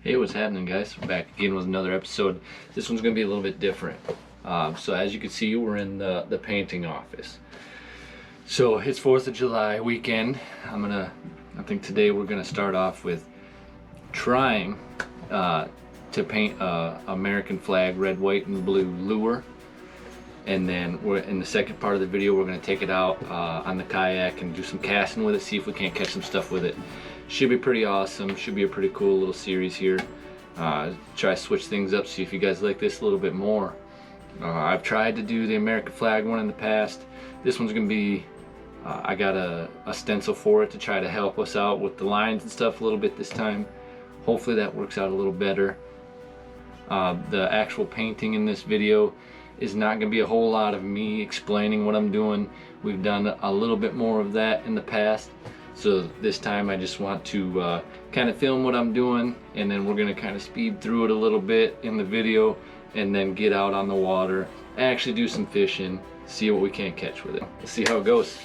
Hey, what's happening, guys? We're back again with another episode. This one's going to be a little bit different. So as you can see, we're in the painting office. So it's 4th of July weekend. I think today we're going to start off with trying to paint a American flag red, white, and blue lure. And then we're in the second part of the video, we're going to take it out on the kayak and do some casting with it, see if we can't catch some stuff with it. Should be pretty awesome. Should be a pretty cool little series here. Try to switch things up, see if you guys like this a little bit more. I've tried to do the American flag one in the past. This one's going to be, I got a stencil for it to try to help us out with the lines and stuff a little bit this time. Hopefully that works out a little better. The actual painting in this video is not going to be a whole lot of me explaining what I'm doing. We've done a little bit more of that in the past, so this time I just want to kind of film what I'm doing, and then we're going to kind of speed through it a little bit in the video and then get out on the water, actually do some fishing, see what we can catch with it. Let's see how it goes.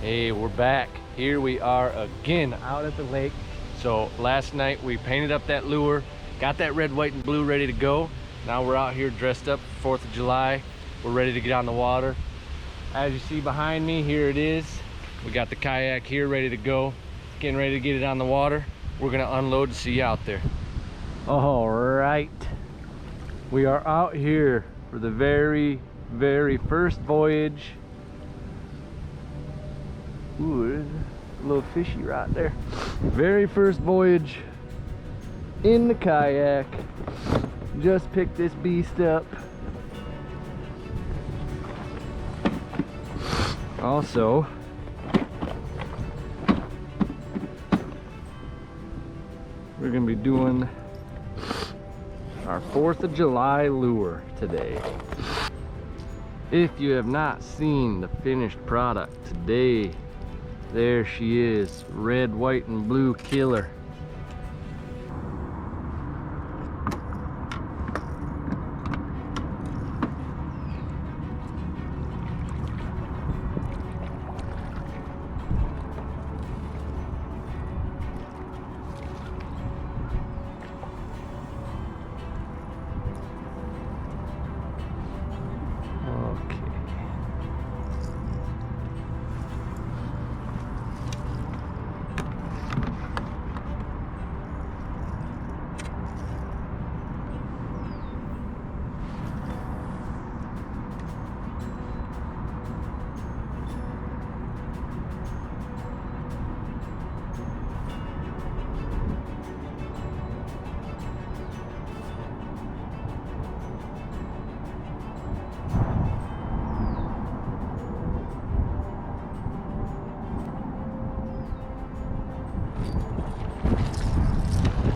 Hey, we're back. Here we are again out at the lake. So last night we painted up that lure, got that red, white, and blue ready to go. Now we're out here dressed up for 4th of July. We're ready to get on the water. As you see behind me, here it is. We got the kayak here ready to go. Getting ready to get it on the water. We're gonna unload and see you out there. All right. We are out here for the very first voyage. Ooh, there's a little fishy right there. Very first voyage in the kayak. Just picked this beast up. Also, we're gonna be doing our 4th of July lure today. If you have not seen the finished product today, there she is, red, white, and blue killer.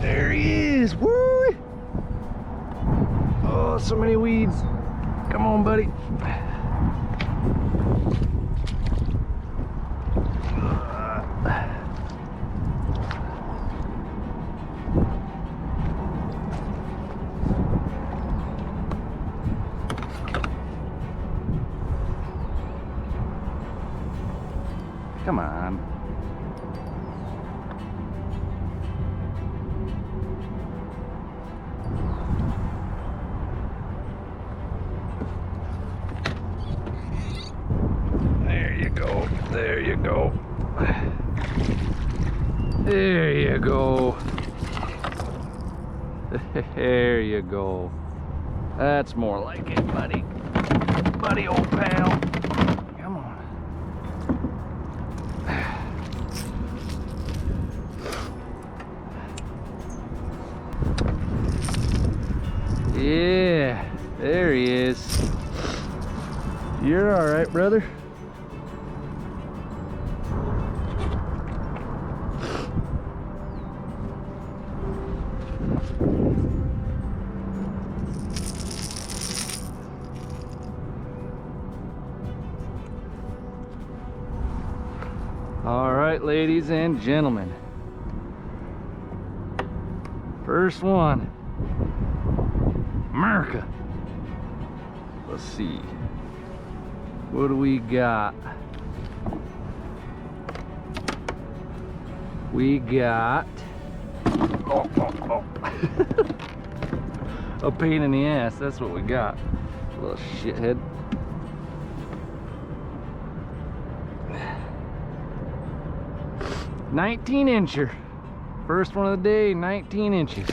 There he is. Woo! Oh, so many weeds. Come on, buddy. Come on. There you go. There you go. That's more like it, buddy. Buddy, old pal. Come on. Yeah, there he is. You're all right, brother. All right, ladies and gentlemen. First one. America. Let's see. What do we got? We got a pain in the ass. That's what we got. Little shithead. "19 incher. First one of the day, 19 inches.